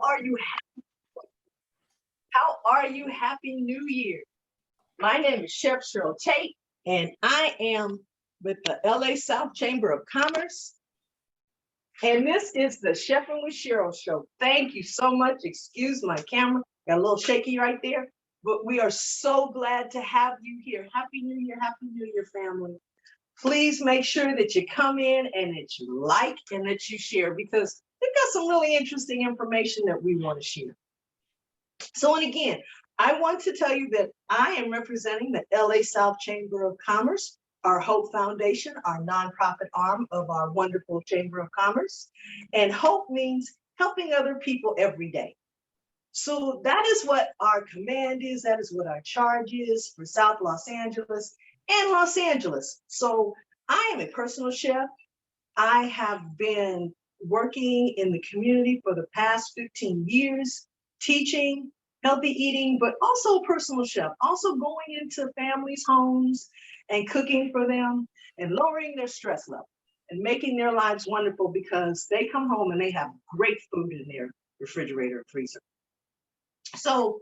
are you? How are you? Happy New Year. My name is Chef Cheryl Tate, and I am with the LA South Chamber of Commerce. And this is the Chefing with Cheryl show. Thank you so much. Excuse my camera. Got a little shaky right there. But we are so glad to have you here. Happy New Year, family. Please make sure that you come in and that you like and that you share, because we've got some really interesting information that we want to share. So, and again, I want to tell you that I am representing the LA South Chamber of Commerce, our Hope Foundation, our nonprofit arm of our wonderful Chamber of Commerce. And hope means helping other people every day. So that is what our command is. That is what our charge is for South Los Angeles and Los Angeles. So I am a personal chef. I have been working in the community for the past 15 years, teaching healthy eating, but also a personal chef, also going into families' homes and cooking for them and lowering their stress level and making their lives wonderful, because they come home and they have great food in their refrigerator and freezer. So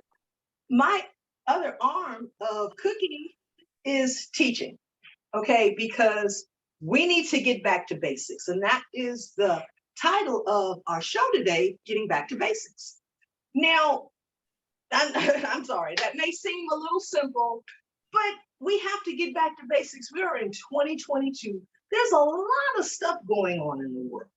my other arm of cooking is teaching, okay, because we need to get back to basics. And that is the title of our show today, Getting Back to Basics. Now, I'm sorry, that may seem a little simple, but we have to get back to basics. We are in 2022. There's a lot of stuff going on in the world.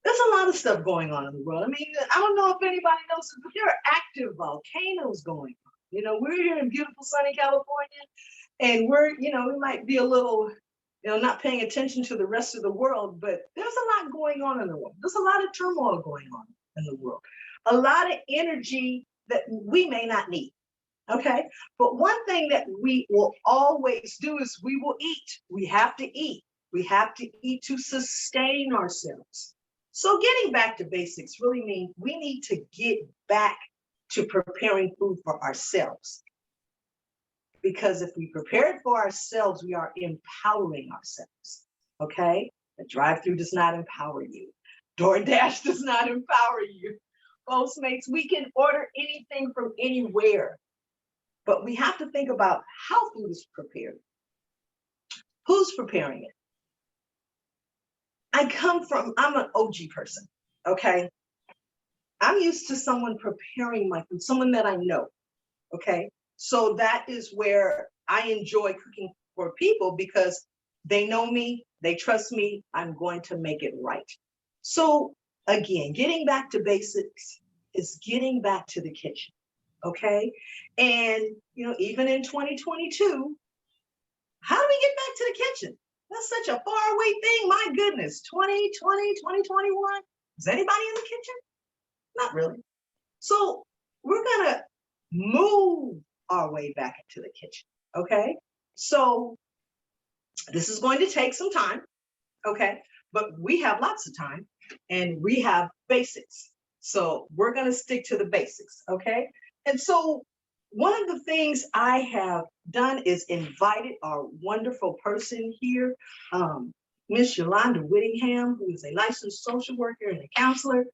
There's a lot of stuff going on in the world. I mean, I don't know if anybody knows, but there are active volcanoes going on. You know, we're here in beautiful sunny California, and we might be a little, not paying attention to the rest of the world, but there's a lot going on in the world. There's a lot of turmoil going on in the world. A lot of energy that we may not need, okay? But one thing that we will always do is we will eat. We have to eat. We have to eat to sustain ourselves. So getting back to basics really means we need to get back to preparing food for ourselves. Because if we prepare it for ourselves, we are empowering ourselves, okay? The drive-thru does not empower you. DoorDash does not empower you. Postmates, we can order anything from anywhere, but we have to think about how food is prepared. Who's preparing it? I'm an OG person, okay? I'm used to someone preparing my food, someone that I know, okay? So that is where I enjoy cooking for people, because they know me, they trust me, I'm going to make it right. So again, getting back to basics is getting back to the kitchen, okay? And, even in 2022, how do we get back to the kitchen? That's such a faraway thing, my goodness, 2020, 2021. Is anybody in the kitchen? Not really. So we're gonna move our way back into the kitchen, okay? So this is going to take some time, okay? But we have lots of time and we have basics. So we're going to stick to the basics, okay? And so one of the things I have done is invited our wonderful person here, Miss Yolonda Whittingham, who is a licensed social worker and a counselor.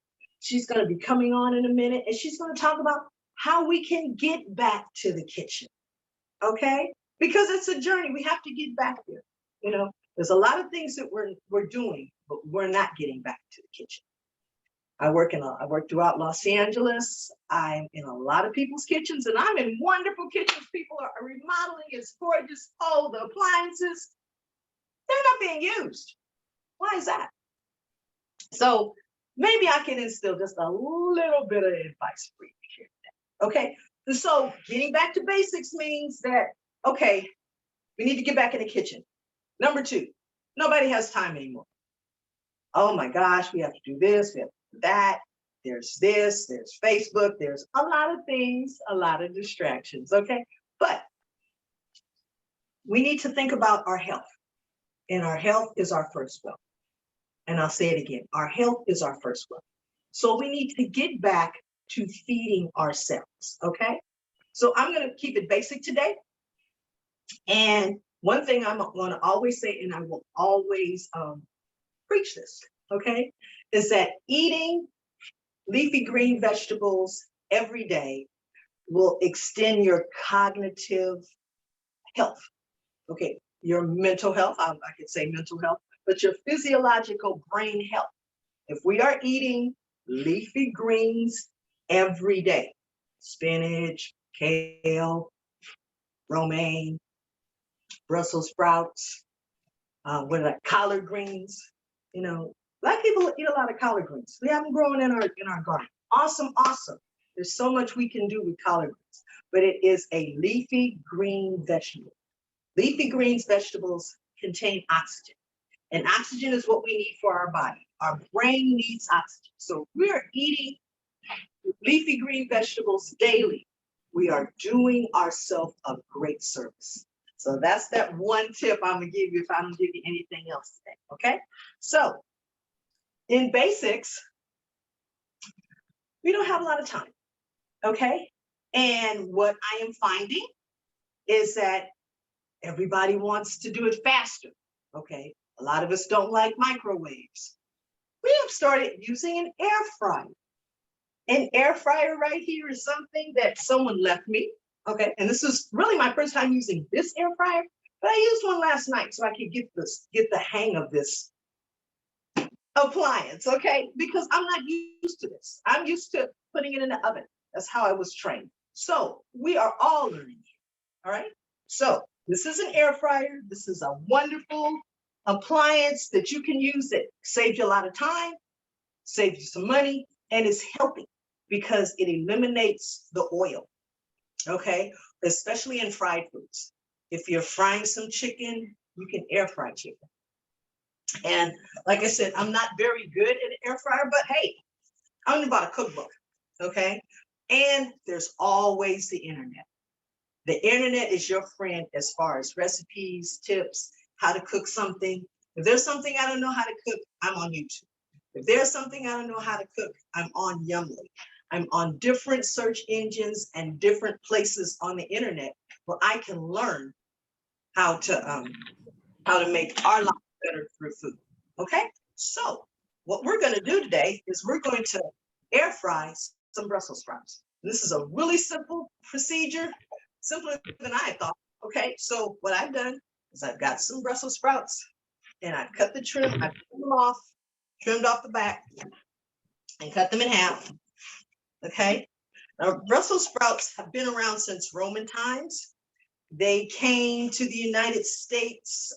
She's going to be coming on in a minute, and she's going to talk about how we can get back to the kitchen, okay? Because it's a journey. We have to get back there. There's a lot of things that we're doing, but we're not getting back to the kitchen. I work throughout Los Angeles. I'm in a lot of people's kitchens, and I'm in wonderful kitchens. People are remodeling. It's gorgeous. Oh, the appliances, they're not being used. Why is that? So maybe I can instill just a little bit of advice for you here today. Okay. So getting back to basics means that, okay, we need to get back in the kitchen. Number 2, nobody has time anymore. Oh my gosh, we have to do this, we have to do that. There's this, there's Facebook, there's a lot of things, a lot of distractions, okay? But we need to think about our health. And our health is our first wealth. And I'll say it again, our health is our first wealth. So we need to get back to feeding ourselves, okay? So I'm gonna keep it basic today. And one thing I'm going to always say, and I will always preach this, okay, is that eating leafy green vegetables every day will extend your cognitive health. Okay, your mental health, I could say mental health, but your physiological brain health. If we are eating leafy greens every day, spinach, kale, romaine, Brussels sprouts, what are that, collard greens, you know, Black people eat a lot of collard greens. We have them growing in our garden. Awesome, awesome. There's so much we can do with collard greens, but it is a leafy green vegetable. Leafy greens vegetables contain oxygen, and oxygen is what we need for our body. Our brain needs oxygen. So we're eating leafy green vegetables daily. We are doing ourselves a great service. So that's that one tip I'm gonna give you if I don't give you anything else today, okay? So in basics, we don't have a lot of time, okay? And what I am finding is that everybody wants to do it faster, okay? A lot of us don't like microwaves. We have started using an air fryer. An air fryer right here is something that someone left me, okay? And this is really my first time using this air fryer, but I used one last night so I could get the hang of this appliance, okay? Because I'm not used to this. I'm used to putting it in the oven. That's how I was trained. So we are all learning here, all right? So this is an air fryer. This is a wonderful appliance that you can use that saves you a lot of time, saves you some money, and is healthy because it eliminates the oil, okay? Especially in fried foods. If you're frying some chicken, you can air fry chicken. And like I said, I'm not very good at an air fryer, but hey, I'm about a cookbook, okay? And there's always the internet. The internet is your friend as far as recipes, tips, how to cook something. If there's something I don't know how to cook, I'm on YouTube. If there's something I don't know how to cook, I'm on Yumly. I'm on different search engines and different places on the internet where I can learn how to make our life better through food. Okay, so what we're going to do today is we're going to air fry some Brussels sprouts. This is a really simple procedure, simpler than I thought. Okay, so what I've done is I've got some Brussels sprouts and I've cut the trim, I pulled them off, trimmed off the back, and cut them in half. Okay, now Brussels sprouts have been around since Roman times. They came to the United States,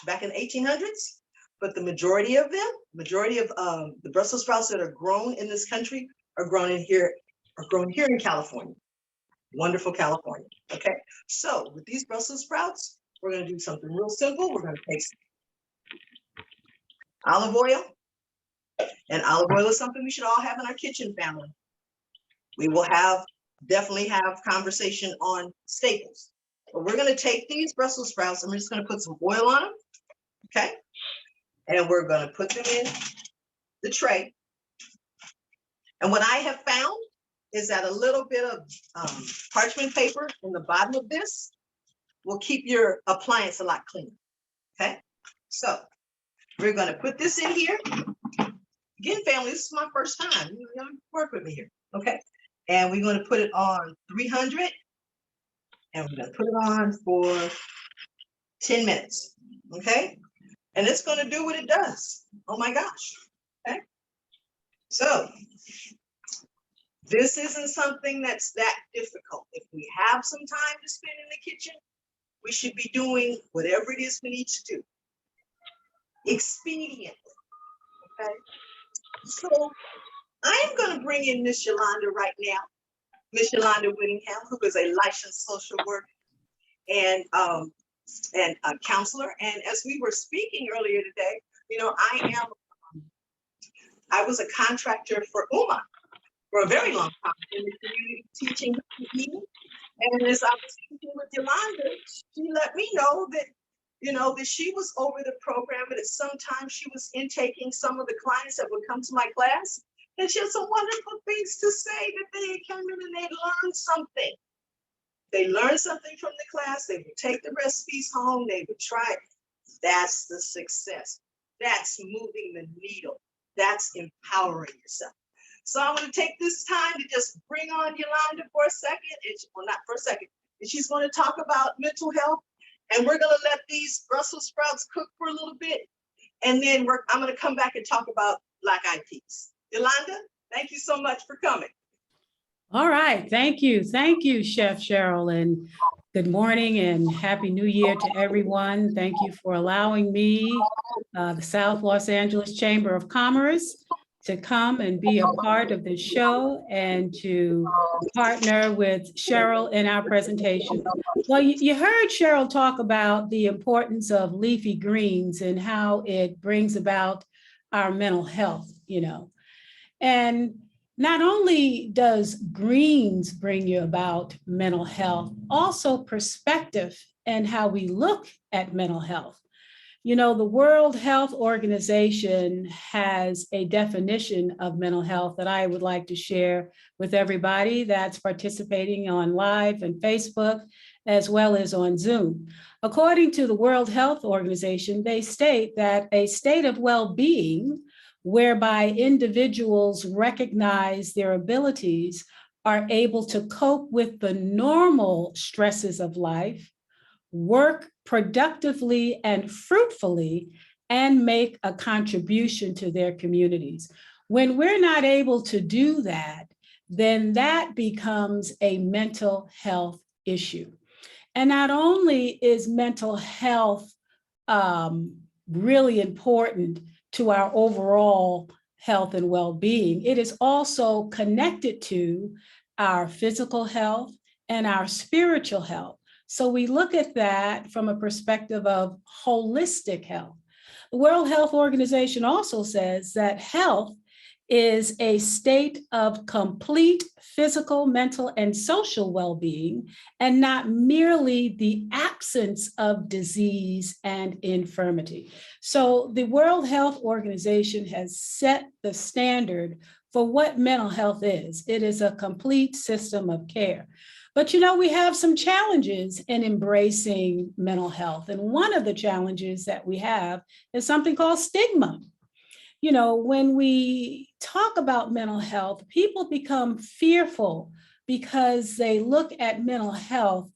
back in the 1800s. But the majority of the Brussels sprouts that are grown in this country are grown here in California. Wonderful California. Okay, so with these Brussels sprouts, we're going to do something real simple. We're going to take some olive oil, and olive oil is something we should all have in our kitchen family. We will definitely have conversation on staples. But we're going to take these Brussels sprouts and we're just going to put some oil on them, okay? And we're going to put them in the tray. And what I have found is that a little bit of parchment paper in the bottom of this will keep your appliance a lot cleaner, okay? So we're going to put this in here. Again, family, this is my first time. You're going to work with me here, okay? And we're going to put it on 300, and we're going to put it on for 10 minutes, okay? And it's going to do what it does. Oh my gosh, okay? So this isn't something that's that difficult. If we have some time to spend in the kitchen, we should be doing whatever it is we need to do expediently, okay? So I'm going to bring in Miss Yolonda right now, Miss Yolonda Whittingham, who is a licensed social worker and a counselor. And as we were speaking earlier today, you know, I was a contractor for UMA for a very long time in the community teaching eating. And as I was speaking with Yolonda, she let me know that, you know, that she was over the program, but at sometimes she was intaking some of the clients that would come to my class. And she had some wonderful things to say that they came in and they learned something. They learned something from the class. They would take the recipes home. They would try it. That's the success. That's moving the needle. That's empowering yourself. So I'm going to take this time to just bring on Yolanda for a second. Well, not for a second. And she's going to talk about mental health. And we're going to let these Brussels sprouts cook for a little bit. And then I'm going to come back and talk about Black Eyed Peas. Yolanda, thank you so much for coming. All right. Thank you. Thank you, Chef Cheryl. And good morning and Happy New Year to everyone. Thank you for allowing me, the South Los Angeles Chamber of Commerce, to come and be a part of this show and to partner with Cheryl in our presentation. Well, you heard Cheryl talk about the importance of leafy greens and how it brings about our mental health, And not only does greens bring you about mental health, also perspective and how we look at mental health. The World Health Organization has a definition of mental health that I would like to share with everybody that's participating on live and Facebook, as well as on Zoom. According to the World Health Organization, they state that a state of well-being whereby individuals recognize their abilities, are able to cope with the normal stresses of life, work productively and fruitfully, and make a contribution to their communities. When we're not able to do that, then that becomes a mental health issue. And not only is mental health really important to our overall health and well-being, it is also connected to our physical health and our spiritual health. So we look at that from a perspective of holistic health. The World Health Organization also says that health is a state of complete physical, mental, and social well-being, and not merely the absence of disease and infirmity. So the World Health Organization has set the standard for what mental health is. It is a complete system of care. But we have some challenges in embracing mental health. And one of the challenges that we have is something called stigma. When we talk about mental health, people become fearful because they look at mental health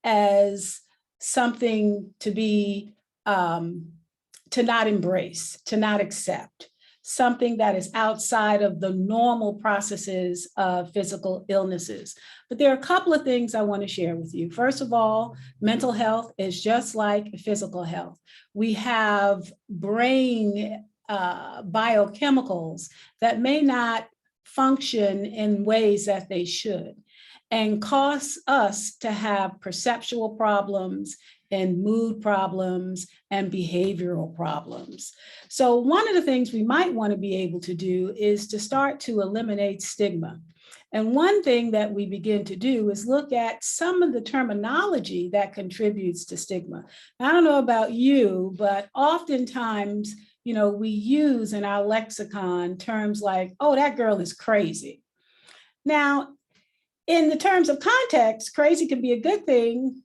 as something to be, to not embrace, to not accept, something that is outside of the normal processes of physical illnesses. But there are a couple of things I want to share with you. First of all, mental health is just like physical health. We have brain biochemicals that may not function in ways that they should, and cause us to have perceptual problems and mood problems and behavioral problems. So one of the things we might want to be able to do is to start to eliminate stigma. And one thing that we begin to do is look at some of the terminology that contributes to stigma. I don't know about you, but oftentimes, we use in our lexicon terms like, oh, that girl is crazy. Now, in the terms of context, crazy can be a good thing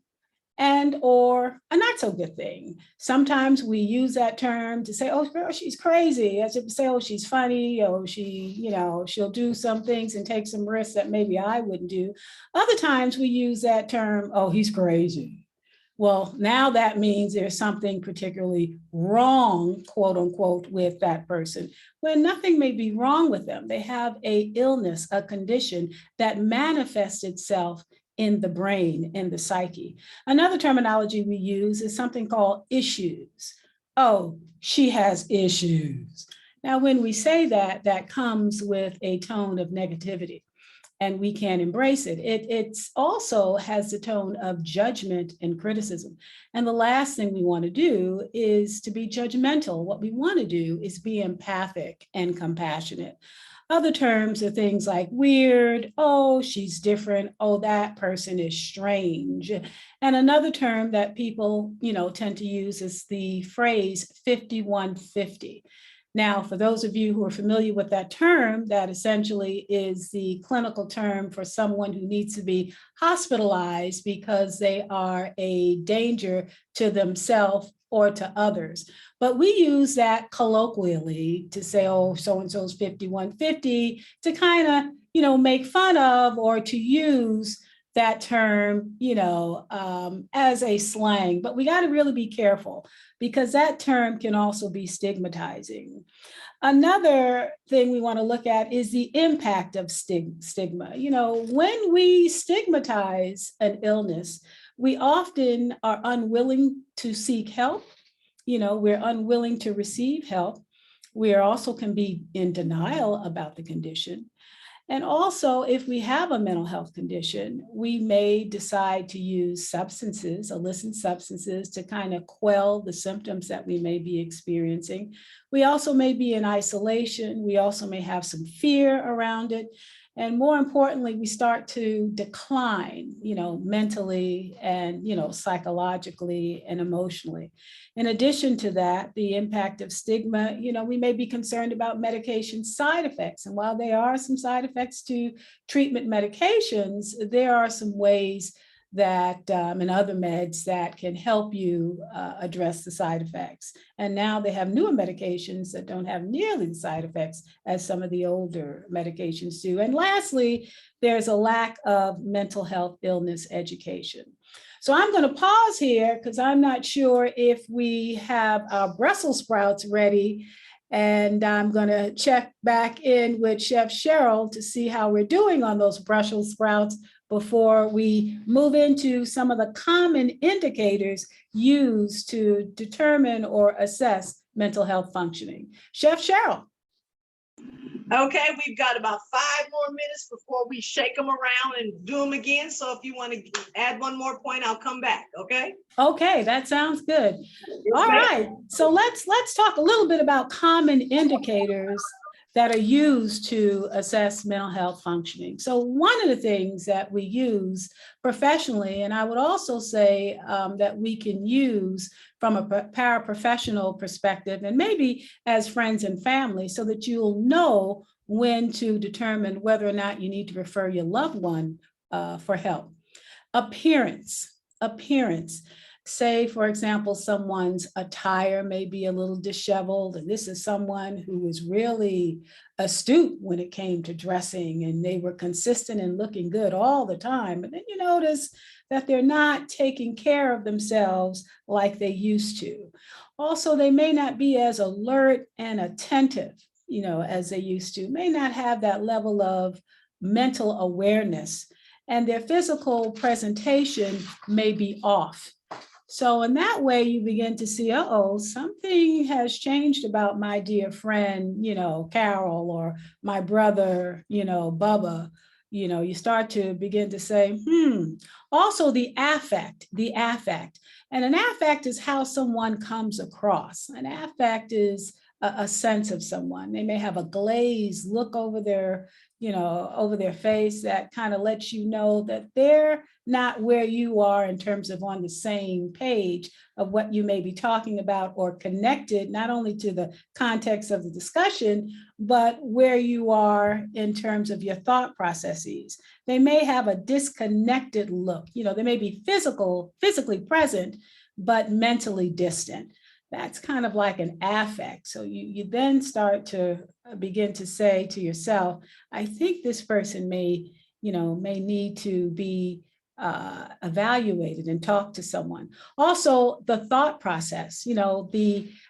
and or a not so good thing. Sometimes we use that term to say, oh, girl, she's crazy. As if to say, oh, she's funny, or she'll do some things and take some risks that maybe I wouldn't do. Other times we use that term, oh, he's crazy. Well, now that means there's something particularly wrong, quote unquote, with that person, when nothing may be wrong with them. They have an illness, a condition that manifests itself in the brain, in the psyche. Another terminology we use is something called issues. Oh, she has issues. Now, when we say that, that comes with a tone of negativity, and we can embrace it. It also has the tone of judgment and criticism. And the last thing we want to do is to be judgmental. What we want to do is be empathic and compassionate. Other terms are things like weird, oh, she's different, oh, that person is strange. And another term that people, tend to use is the phrase 5150. Now, for those of you who are familiar with that term, that essentially is the clinical term for someone who needs to be hospitalized because they are a danger to themselves or to others. But we use that colloquially to say, oh, so-and-so's 5150, to kind of, make fun of or to use that term, as a slang. But we got to really be careful because that term can also be stigmatizing. Another thing we want to look at is the impact of stigma. When we stigmatize an illness, we often are unwilling to seek help. We're unwilling to receive help. We also can be in denial about the condition. And also, if we have a mental health condition, we may decide to use substances, illicit substances, to kind of quell the symptoms that we may be experiencing. We also may be in isolation. We also may have some fear around it. And more importantly, we start to decline, mentally and, psychologically and emotionally. In addition to that, the impact of stigma, we may be concerned about medication side effects. And while there are some side effects to treatment medications, there are some ways that and other meds that can help you address the side effects. And now they have newer medications that don't have nearly the side effects as some of the older medications do. And lastly, there's a lack of mental health illness education. So I'm going to pause here because I'm not sure if we have our Brussels sprouts ready. And I'm going to check back in with Chef Cheryl to see how we're doing on those Brussels sprouts before we move into some of the common indicators used to determine or assess mental health functioning. Chef Cheryl. Okay, we've got about 5 more minutes before we shake them around and do them again. So if you want to add one more point, I'll come back, okay? Okay, that sounds good. Yes, All ma'am. right, so let's talk a little bit about common indicators that are used to assess mental health functioning. So one of the things that we use professionally, and I would also say that we can use from a paraprofessional perspective, and maybe as friends and family, so that you'll know when to determine whether or not you need to refer your loved one for help. Appearance. Say, for example, someone's attire may be a little disheveled, and this is someone who was really astute when it came to dressing, and they were consistent in looking good all the time. But then you notice that they're not taking care of themselves like they used to. Also, they may not be as alert and attentive, as they used to, may not have that level of mental awareness, and their physical presentation may be off. So in that way, you begin to see, something has changed about my dear friend, Carol, or my brother, Bubba. You start to begin to say, Also the affect. And an affect is how someone comes across. An affect is a sense of someone. They may have a glazed look over their face that kind of lets you know that they're not where you are in terms of on the same page of what you may be talking about, or connected not only to the context of the discussion, but where you are in terms of your thought processes. They may have a disconnected look. They may be physically present, but mentally distant. That's kind of like an affect. So you then start to begin to say to yourself, I think this person may need to be evaluated and talk to someone. Also, the thought process,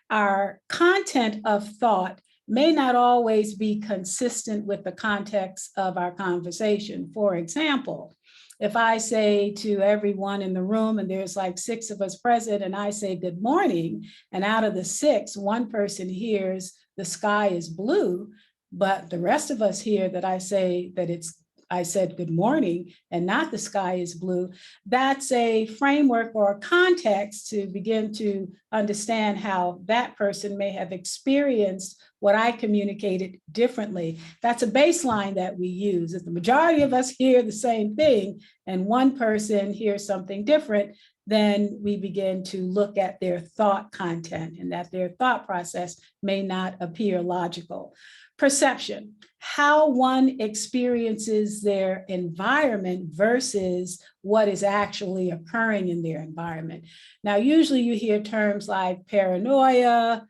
our content of thought may not always be consistent with the context of our conversation. For example, if I say to everyone in the room, and there's like 6 of us present, and I say good morning, and out of the 6, one person hears the sky is blue, but the rest of us hear that I said good morning and not the sky is blue. That's a framework or a context to begin to understand how that person may have experienced what I communicated differently. That's a baseline that we use. If the majority of us hear the same thing and one person hears something different, then we begin to look at their thought content, and that their thought process may not appear logical. Perception. how one experiences their environment versus what is actually occurring in their environment. Now, usually you hear terms like paranoia.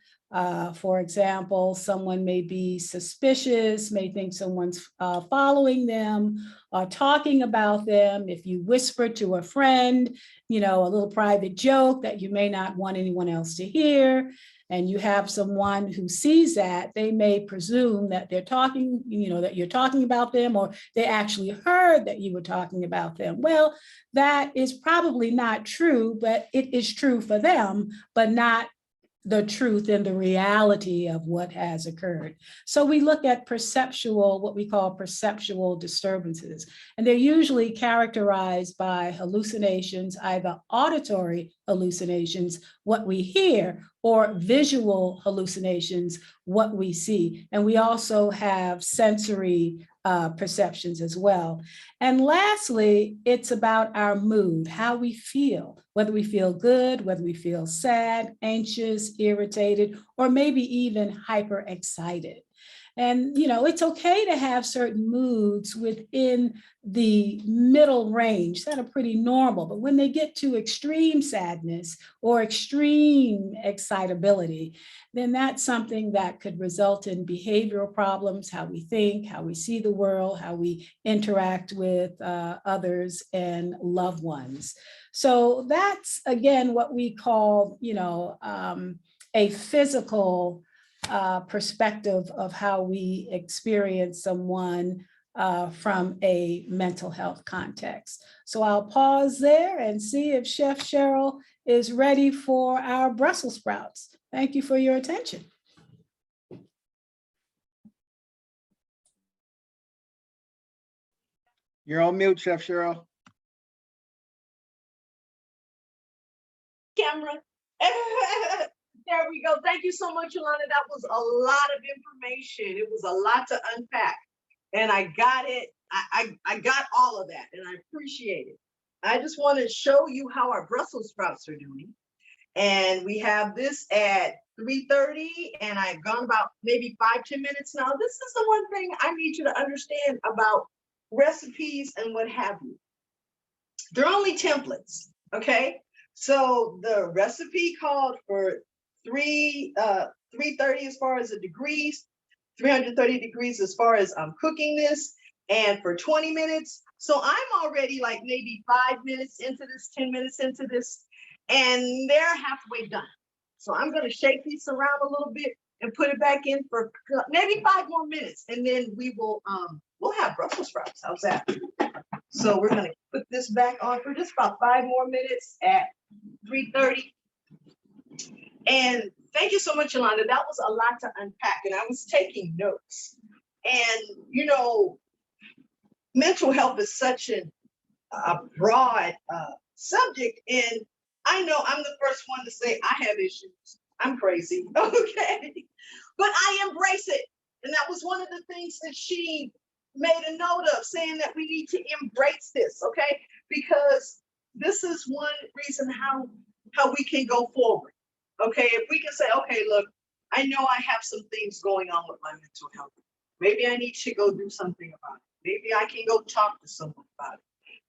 For example, someone may be suspicious, may think someone's following them or talking about them. If you whisper to a friend, you know, a little private joke that you may not want anyone else to hear, and you have someone who sees that, they may presume that they're talking, you know, that you're talking about them, or they actually heard that you were talking about them. Well, that is probably not true, but it is true for them, but not the truth and the reality of what has occurred. So we look at perceptual, what we call perceptual disturbances, and they're usually characterized by hallucinations, either auditory hallucinations, what we hear, or visual hallucinations, what we see. And we also have sensory perceptions as well. And lastly, it's about our mood, how we feel, whether we feel good, whether we feel sad, anxious, irritated, or maybe even hyper excited. And, you know, it's okay to have certain moods within the middle range that are pretty normal, but when they get to extreme sadness or extreme excitability, then that's something that could result in behavioral problems, how we think, how we see the world, how we interact with others and loved ones. So that's, again, what we call, you know, a physical perspective of how we experience someone from a mental health context. So I'll pause there and see if Chef Cheryl is ready for our Brussels sprouts. Thank you for your attention. You're on mute, Chef Cheryl. Camera. There we go. Thank you so much, Yolanda. That was a lot of information. It was a lot to unpack. And I got it. I got all of that, and I appreciate it. I just want to show you how our Brussels sprouts are doing. And we have this at 3:30, and I've gone about maybe 5-10 minutes now. This is the one thing I need you to understand about recipes and what have you. They're only templates, okay? So the recipe called for 330 as far as the degrees, 330 degrees as far as I'm cooking this, and for 20 minutes. So I'm already like maybe 5 minutes into this, 10 minutes into this, and they're halfway done. So I'm going to shake these around a little bit and put it back in for maybe 5 more minutes, and then we will we'll have Brussels sprouts. How's that? So we're going to put this back on for just about 5 more minutes at 3:30. And thank you so much, Yolanda. That was a lot to unpack, and I was taking notes. And, you know, mental health is such a broad subject, and I know I'm the first one to say I have issues. I'm crazy, okay? But I embrace it. And that was one of the things that she made a note of, saying that we need to embrace this, okay? Because this is one reason how we can go forward, okay? If we can say, okay, look, I know I have some things going on with my mental health. Maybe I need to go do something about it. Maybe I can go talk to someone about it.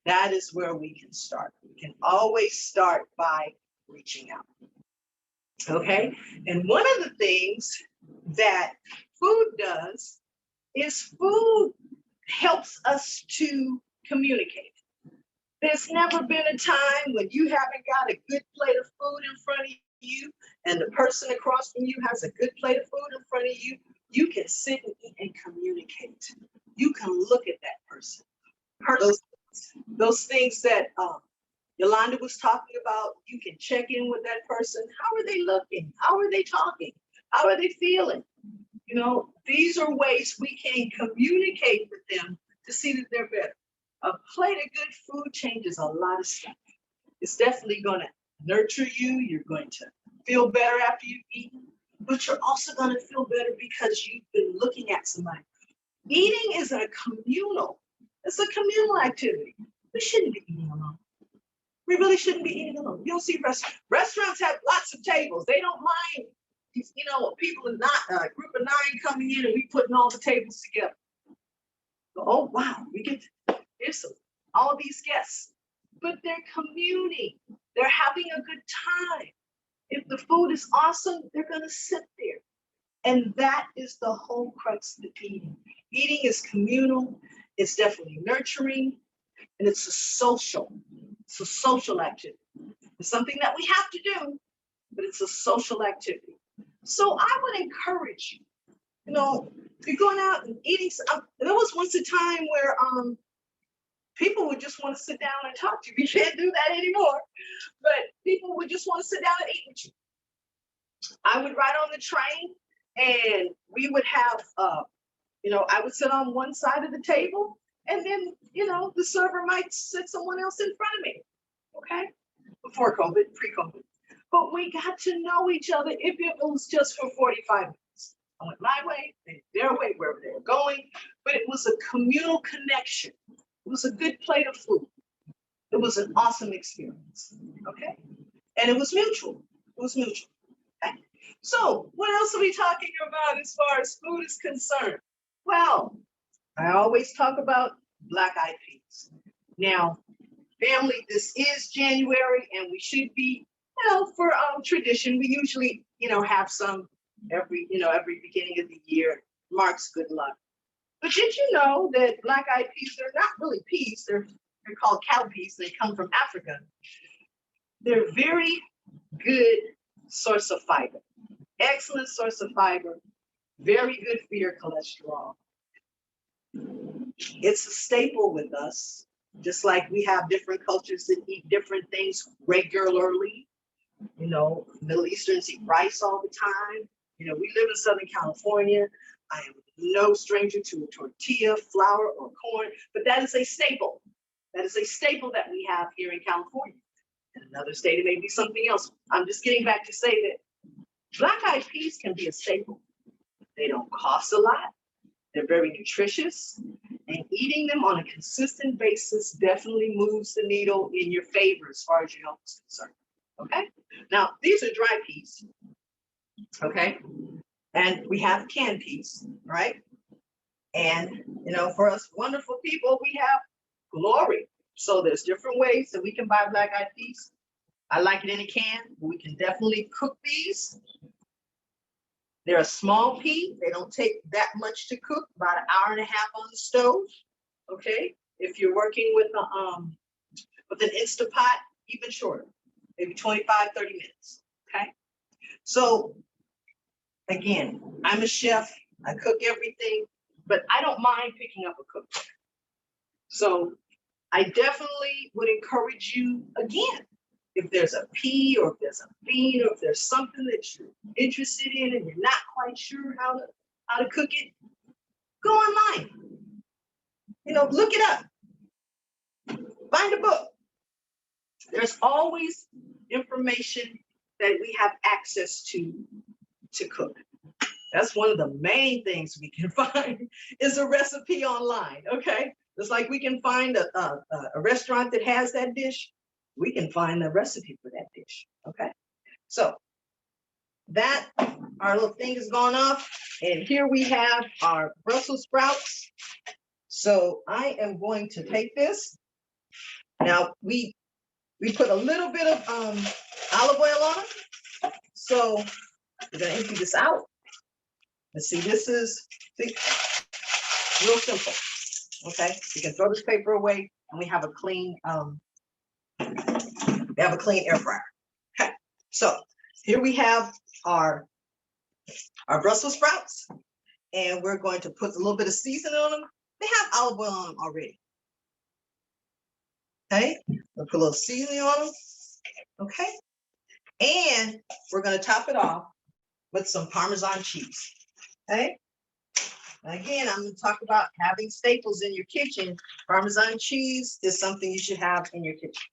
That is where we can start. We can always start by reaching out, okay? And one of the things that food does is food helps us to communicate. There's never been a time when you haven't got a good plate of food in front of you and the person across from you has a good plate of food in front of you. You can sit and eat and communicate. You can look at that person. Those things that Yolanda was talking about, you can check in with that person. How are they looking? How are they talking? How are they feeling? You know, these are ways we can communicate with them to see that they're better. A plate of good food changes a lot of stuff. It's definitely going to nurture you. You're going to feel better after you've eaten, but you're also going to feel better because you've been looking at somebody. Eating is it's a communal activity. We shouldn't be eating alone. We really shouldn't be eating alone. You don't see restaurants have lots of tables. They don't mind, you know, people are not a group of 9 coming in and we putting all the tables together. Oh, wow, here's all these guests, but they're communing. They're having a good time. If the food is awesome, they're going to sit there. And that is the whole crux of eating. Eating is communal. It's definitely nurturing, and it's a social activity. It's something that we have to do, but it's a social activity. So I would encourage you, you're going out and eating. There was once a time where people would just want to sit down and talk to you. We can't do that anymore, but people would just want to sit down and eat with you. I would ride on the train, and we would have, I would sit on one side of the table, and then, the server might sit someone else in front of me. Okay, before COVID, pre-COVID. But we got to know each other if it was just for 45 minutes. I went my way, they their way, wherever they were going, but it was a communal connection. It was a good plate of food. It was an awesome experience, okay? And it was mutual. It was mutual, okay? So what else are we talking about as far as food is concerned? Well, I always talk about black-eyed peas. Now, family, this is January, and we should be, for tradition, we usually, have some every beginning of the year, marks good luck. But did you know that black-eyed peas, they're not really peas, they're called cowpeas, they come from Africa. They're very good source of fiber, excellent source of fiber, very good for your cholesterol. It's a staple with us, just like we have different cultures that eat different things regularly. Middle Easterns eat rice all the time. We live in Southern California. I am no stranger to a tortilla, flour, or corn, but that is a staple. That is a staple that we have here in California. In another state, it may be something else. I'm just getting back to say that black-eyed peas can be a staple. They don't cost a lot. They're very nutritious, and eating them on a consistent basis definitely moves the needle in your favor as far as your health is concerned. Okay? Now, these are dry peas. Okay? And we have canned peas, right? And, for us wonderful people, we have glory. So there's different ways that we can buy black-eyed peas. I like it in a can. We can definitely cook these. They're a small pea. They don't take that much to cook, about an hour and a half on the stove. Okay? If you're working with an Instapot, even shorter, maybe 25, 30 minutes. Okay? So again, I'm a chef. I cook everything, but I don't mind picking up a cookbook. So I definitely would encourage you, again, if there's a pea or if there's a bean or if there's something that you're interested in and you're not quite sure how to cook it, go online. Look it up. Find a book. There's always information that we have access to cook. That's one of the main things we can find is a recipe online, okay? Just like we can find a restaurant that has that dish, we can find the recipe for that dish, okay? So that, our little thing has gone off, and here we have our Brussels sprouts. So I am going to take this. Now, we put a little bit of olive oil on it. So we're gonna empty this out. Let's see, this is real simple. Okay, you can throw this paper away, and we have a clean air fryer. Okay, so here we have our Brussels sprouts, and we're going to put a little bit of seasoning on them. They have olive oil on them already. Okay, we'll put a little seasoning on them. Okay, and we're going to top it off with some Parmesan cheese. Okay. Again, I'm going to talk about having staples in your kitchen. Parmesan cheese is something you should have in your kitchen.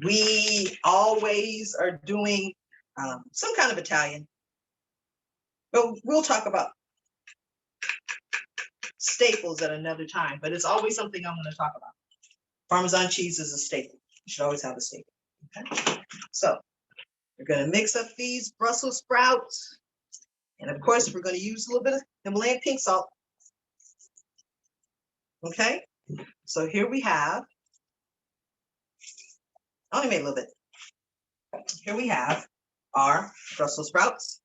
We always are doing some kind of Italian, but we'll talk about staples at another time, but it's always something I'm going to talk about. Parmesan cheese is a staple. You should always have a staple. Okay? So we're going to mix up these Brussels sprouts. And of course, we're going to use a little bit of Himalayan pink salt. Okay, so here we have, I only made a little bit. Here we have our Brussels sprouts,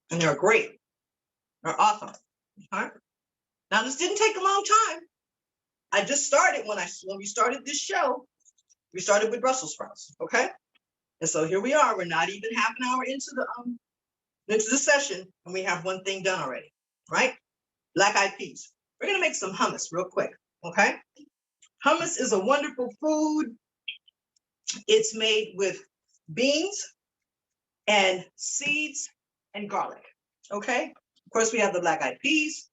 and they're great. They're awesome. Okay. Now this didn't take a long time. I just started when we started this show. We started with Brussels sprouts. Okay, and so here we are. We're not even half an hour into the session, and we have one thing done already. Right? Black-eyed peas. We're gonna make some hummus real quick. Okay. Hummus is a wonderful food. It's made with beans and seeds and garlic. Okay. Of course, we have the black-eyed peas.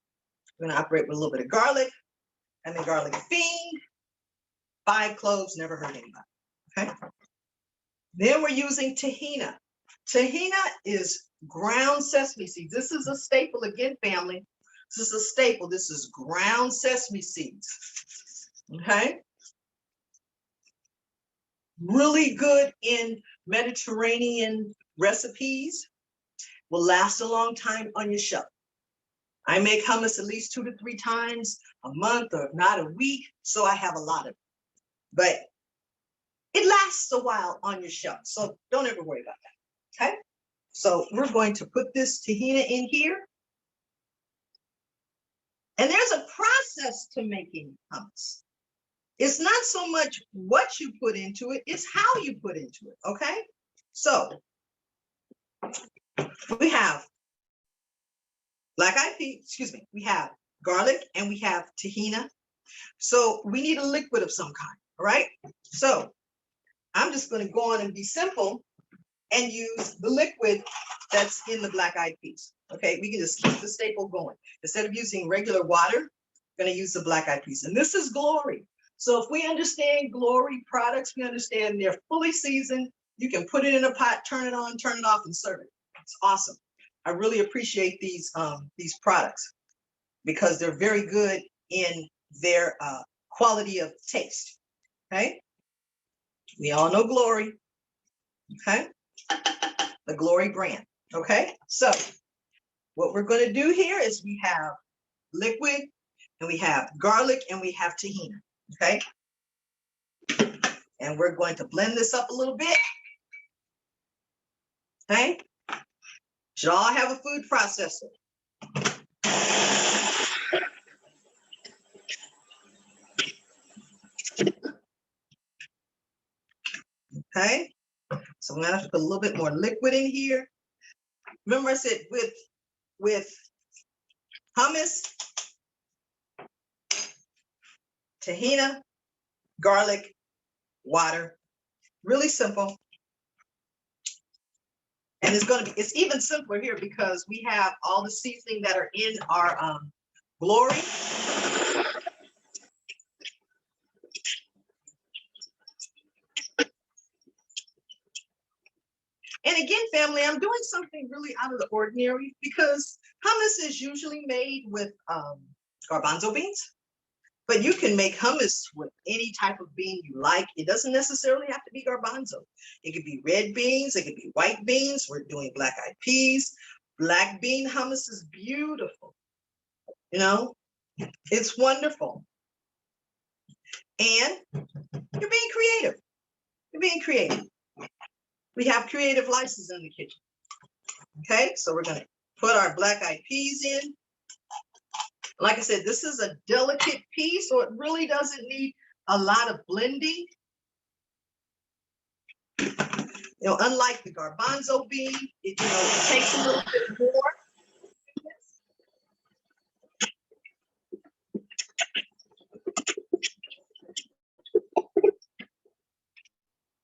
We're gonna operate with a little bit of garlic and the garlic fiend. 5 cloves, never hurt anybody. Okay. Then we're using tahina. Tahina is ground sesame seeds. This is a staple again, family. This is a staple. This is ground sesame seeds. Okay. Really good in Mediterranean recipes. Will last a long time on your shelf. I make hummus at least 2 to 3 times a month, or if not a week, so I have a lot of it. But it lasts a while on your shelf, so don't ever worry about that. Okay, so we're going to put this tahina in here, and there's a process to making hummus. It's not so much what you put into it, it's how you put into it. Okay, so we have black-eyed peas, excuse me, we have garlic and we have tahina. So we need a liquid of some kind, all right? So I'm just going to go on and be simple and use the liquid that's in the black-eyed peas. Okay, we can just keep the staple going. Instead of using regular water, I'm going to use the black-eyed peas. And this is Glory. So if we understand Glory products, we understand they're fully seasoned. You can put it in a pot, turn it on, turn it off, and serve it. It's awesome. I really appreciate these products because they're very good in their quality of taste. Okay, we all know Glory. Okay, the Glory brand. Okay, so what we're going to do here is we have liquid and we have garlic and we have tahina. Okay, and we're going to blend this up a little bit. Okay, should all have a food processor. Okay, so I'm gonna have to put a little bit more liquid in here. Remember I said with hummus, tahina, garlic, water, really simple. And it's even simpler here because we have all the seasoning that are in our Glory. And again, family, I'm doing something really out of the ordinary because hummus is usually made with garbanzo beans, but you can make hummus with any type of bean you like. It doesn't necessarily have to be garbanzo. It could be red beans, it could be white beans. We're doing black-eyed peas. Black bean hummus is beautiful. You know, it's wonderful. And you're being creative. You're being creative. We have creative license in the kitchen. Okay, so we're going to put our black-eyed peas in. Like I said, this is a delicate pea, so it really doesn't need a lot of blending. You know, unlike the garbanzo bean, it takes a little bit more.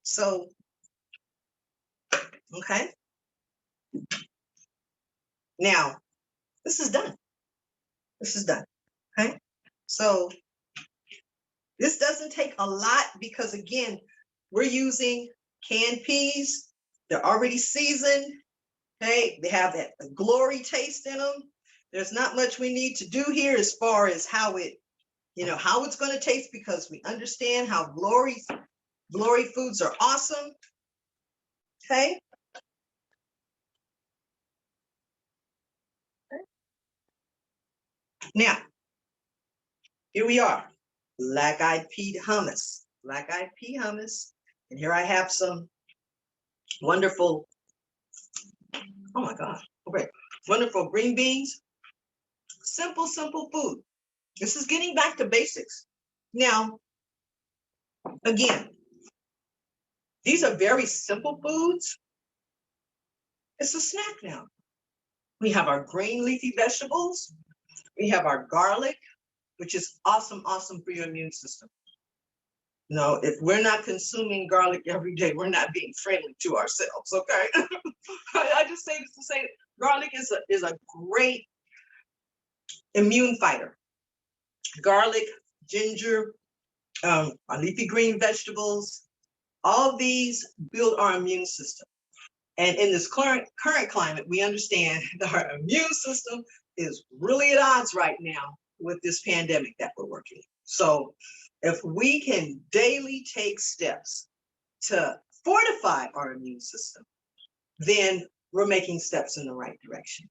So, okay. Now, this is done. This is done. Okay. So, this doesn't take a lot because, again, we're using canned peas. They're already seasoned. Okay. They have that Glory taste in them. There's not much we need to do here as far as how it's going to taste because we understand how Glory foods are awesome. Okay. Now, Here we are, black-eyed pea hummus, black-eyed pea hummus. And here I have some wonderful, oh my God, okay, wonderful green beans. Simple, simple food. This is getting back to basics. Now, again, these are very simple foods. It's a snack now. We have our green leafy vegetables. We have our garlic, which is awesome, awesome for your immune system. No, if we're not consuming garlic every day, we're not being friendly to ourselves, okay? I just say this to say garlic is a great immune fighter. Garlic, ginger, our leafy green vegetables, all these build our immune system. And in this current climate, we understand that our immune system is really at odds right now with this pandemic that we're working. So if we can daily take steps to fortify our immune system, then we're making steps in the right direction.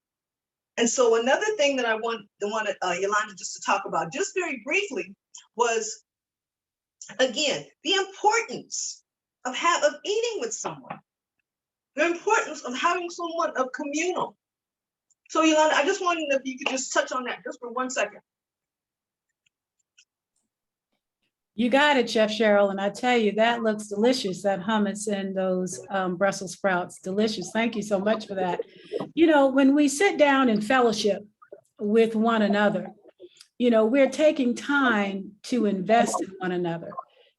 And so another thing that I wanted Yolanda just to talk about just very briefly was, again, the importance of eating with someone, the importance of having someone of communal. So Yolanda, I just wanted if you could just touch on that just for 1 second. You got it, Chef Cheryl. And I tell you, that looks delicious, that hummus and those Brussels sprouts, delicious. Thank you so much for that. You know, when we sit down in fellowship with one another, you know, we're taking time to invest in one another.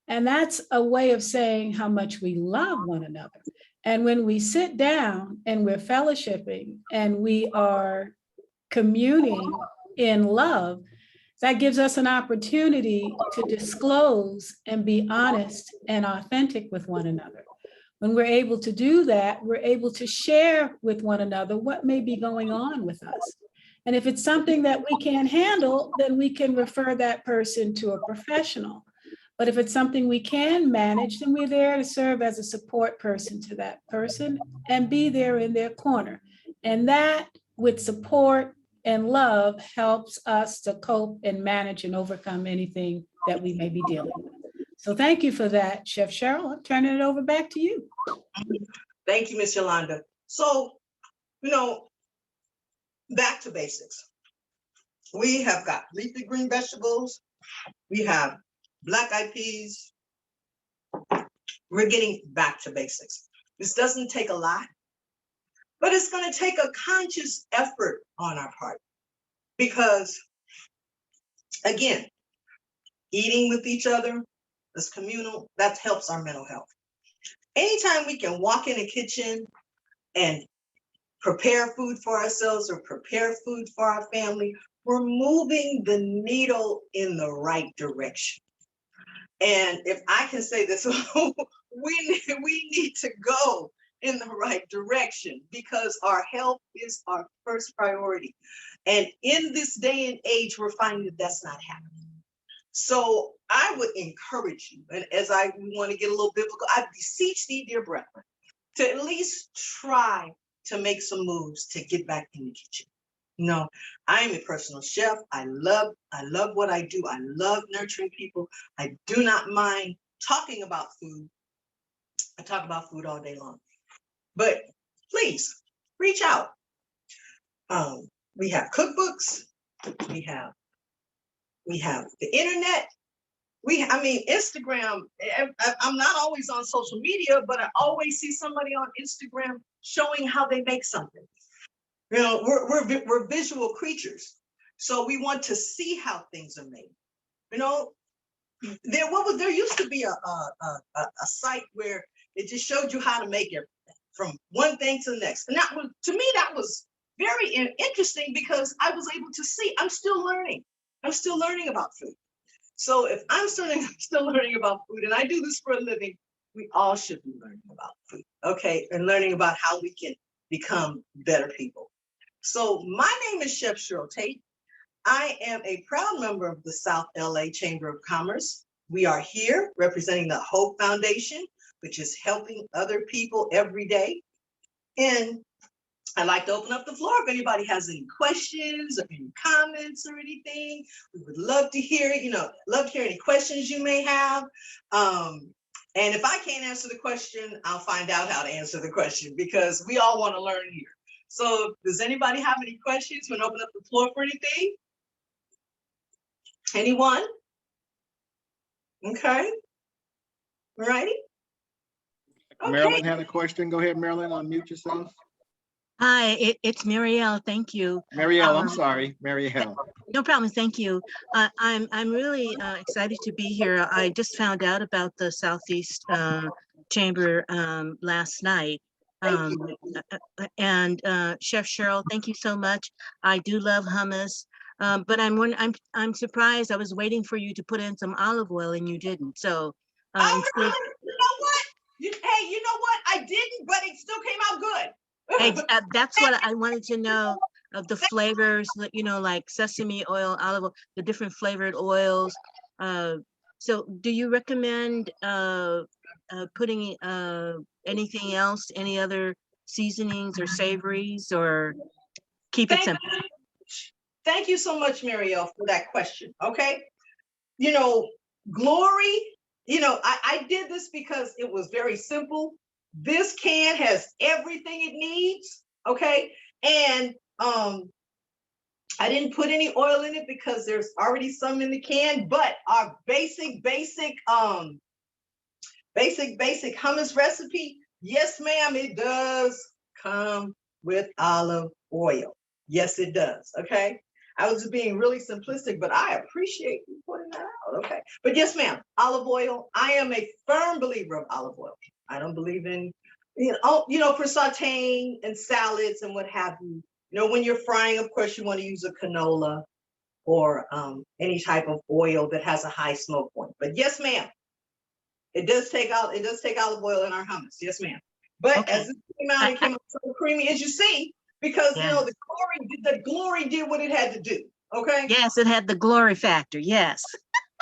And that's a way of saying how much we love one another. And when we sit down and we're fellowshipping and we are communing in love, that gives us an opportunity to disclose and be honest and authentic with one another. When we're able to do that, we're able to share with one another what may be going on with us. And if it's something that we can't handle, then we can refer that person to a professional. But if it's something we can manage, then we're there to serve as a support person to that person and be there in their corner. And that, with support and love, helps us to cope and manage and overcome anything that we may be dealing with. So thank you for that, Chef Cheryl. I'm turning it over back to you. Thank you, Ms. Yolanda. So, you know, back to basics. We have got leafy green vegetables. We have black-eyed peas. We're getting back to basics. This doesn't take a lot, but it's going to take a conscious effort on our part because, again, eating with each other, this communal, that helps our mental health. Anytime we can walk in a kitchen and prepare food for ourselves or prepare food for our family, we're moving the needle in the right direction. And if I can say this, we need to go in the right direction because our health is our first priority. And in this day and age, we're finding that that's not happening. So I would encourage you, and as I want to get a little biblical, I beseech thee, dear brethren, to at least try to make some moves to get back in the kitchen. No, I am a personal chef. I love what I do. I love nurturing people. I do not mind talking about food. I talk about food all day long. But please reach out. We have cookbooks. We have the internet. Instagram. I'm not always on social media, but I always see somebody on Instagram showing how they make something. You know, we're visual creatures, so we want to see how things are made. You know, there used to be a site where it just showed you how to make everything from one thing to the next, and that was, to me, that was very interesting because I was able to see. I'm still learning. I'm still learning about food. So if I'm still learning about food, and I do this for a living, we all should be learning about food, okay, and learning about how we can become better people. So my name is Chef Cheryl Tate. I am a proud member of the South LA Chamber of Commerce. We are here representing the Hope Foundation, which is helping other people every day. And I'd like to open up the floor if anybody has any questions or any comments or anything. We would love to hear, love to hear any questions you may have. And if I can't answer the question, I'll find out how to answer the question because we all want to learn here. So does anybody have any questions? Want to open up the floor for anything? Anyone? Okay. All righty. Marilyn had a question. Go ahead, Marilyn, unmute yourself. Hi, it's Marielle. Thank you. Marielle, I'm sorry, Marielle. No problem. Thank you. I'm really excited to be here. I just found out about the Southeast Chamber last night. And Chef Cheryl, thank you so much. I do love hummus, but I'm surprised. I was waiting for you to put in some olive oil and you didn't. So Oh, really? You know what? Hey, you know what? I didn't, but it still came out good. That's what I wanted to know of the flavors, like sesame oil, olive oil, the different flavored oils. So do you recommend putting anything else, any other seasonings or savories, or keep it simple? Thank you so much, Marielle, for that question. Okay. Glory, I did this because it was very simple. This can has everything it needs. Okay. And I didn't put any oil in it because there's already some in the can, but our basic hummus recipe, yes, ma'am, it does come with olive oil. Yes, it does. Okay. I was being really simplistic, but I appreciate you pointing that out. Okay. But yes, ma'am, olive oil. I am a firm believer of olive oil. I don't believe in, for sauteing and salads and what have you. When you're frying, of course, you want to use a canola or any type of oil that has a high smoke point. But yes, ma'am, it does take olive oil in our hummus. Yes, ma'am. But Okay. as it came out so creamy, as you see, because Yes. the glory did what it had to do. Okay. Yes, it had the glory factor. Yes.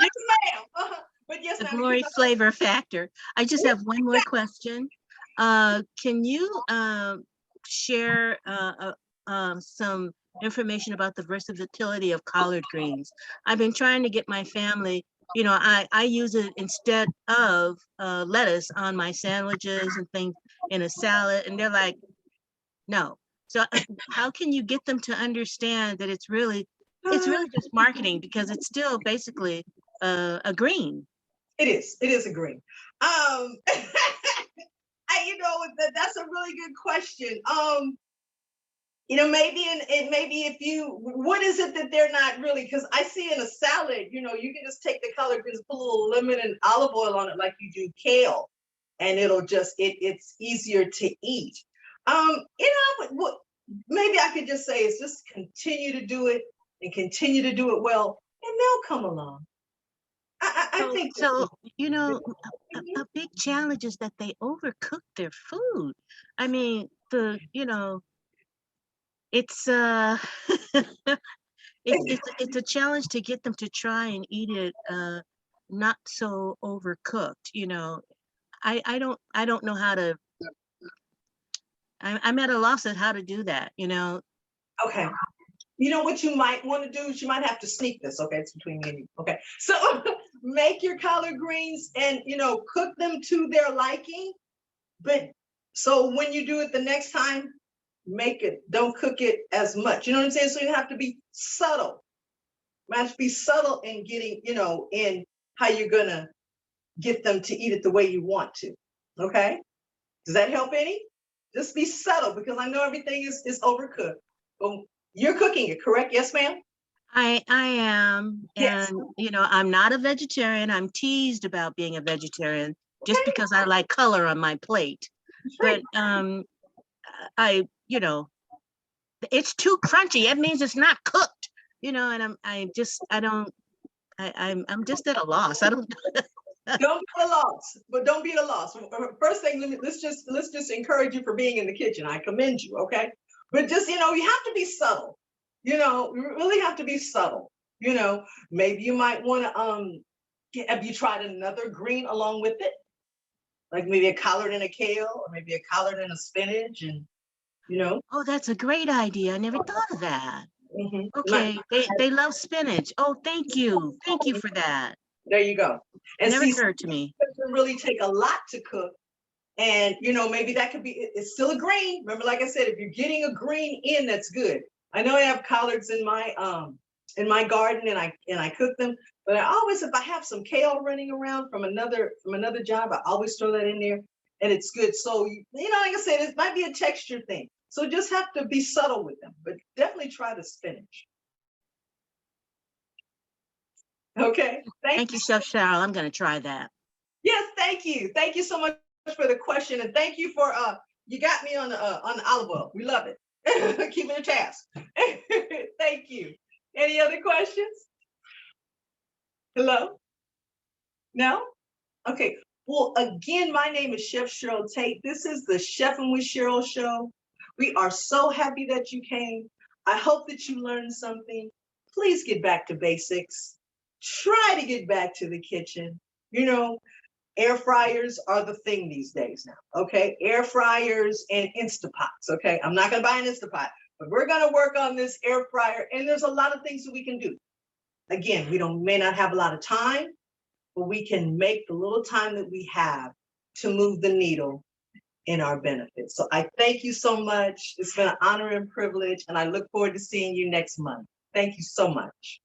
Yes, ma'am. But yes, The ma'am. glory flavor factor. I just have one more question. Can you share some information about the versatility of collard greens? I've been trying to get my family, I use it instead of lettuce on my sandwiches and things in a salad, and they're like, no. So how can you get them to understand that it's really just marketing, because it's still basically a green? It is a green. That's a really good question. What is it that they're not really, because I see in a salad, you can just take the collard greens, put a little lemon and olive oil on it like you do kale, and it's easier to eat. What maybe I could just say is just continue to do it and continue to do it well, and they'll come along. I think So, a big challenge is that they overcook their food. I mean, it's it's a challenge to get them to try and eat it not so overcooked. I don't know how to. I'm at a loss at how to do that. Okay. What you might want to do is you might have to sneak this. Okay, it's between me and you. Okay, so make your collard greens and cook them to their liking. But so when you do it the next time, don't cook it as much. You know what I'm saying? So you have to be subtle. You have to be subtle in getting, in how you're gonna get them to eat it the way you want to. Okay, does that help any? Just be subtle, because I know everything is overcooked. But you're cooking it, correct? Yes, ma'am? I am, Yes. and I'm not a vegetarian. I'm teased about being a vegetarian just Okay. because I like color on my plate. But I, it's too crunchy. That means it's not cooked. And I'm just at a loss. I don't. Don't be at a loss, but don't be at a loss. First thing, let's just encourage you for being in the kitchen. I commend you, okay? But just you have to be subtle. You really have to be subtle. Maybe you might want to have you tried another green along with it, like maybe a collard and a kale, or maybe a collard and a spinach, and you know? Oh, that's a great idea. I never thought of that. Mhm. Okay, they love spinach. Oh, thank you. Thank you for that. There you go. And Never see, occurred to me. it doesn't really take a lot to cook. And, you know, maybe that could be, it's still a green. Remember, like I said, if you're getting a green in, that's good. I know I have collards in my garden and I cook them, but I always, if I have some kale running around from another job, I always throw that in there and it's good. So, you know, like I said, it might be a texture thing. So just have to be subtle with them, but definitely try the spinach. Okay. Thank you, Chef Cheryl. I'm going to try that. Yes, thank you. Thank you so much for the question. And thank you for you got me on the olive oil. We love it. Keeping a task. Thank you. Any other questions? Hello? No? Okay. Well, again, my name is Chef Cheryl Tate. This is the Chefing with Cheryl show. We are so happy that you came. I hope that you learned something. Please get back to basics. Try to get back to the kitchen. You know, air fryers are the thing these days now, okay? Air fryers and Instapots, okay? I'm not gonna buy an Instapot, but we're gonna work on this air fryer, and there's a lot of things that we can do. Again, we may not have a lot of time, but we can make the little time that we have to move the needle in our benefit. So I thank you so much. It's been an honor and privilege, and I look forward to seeing you next month. Thank you so much.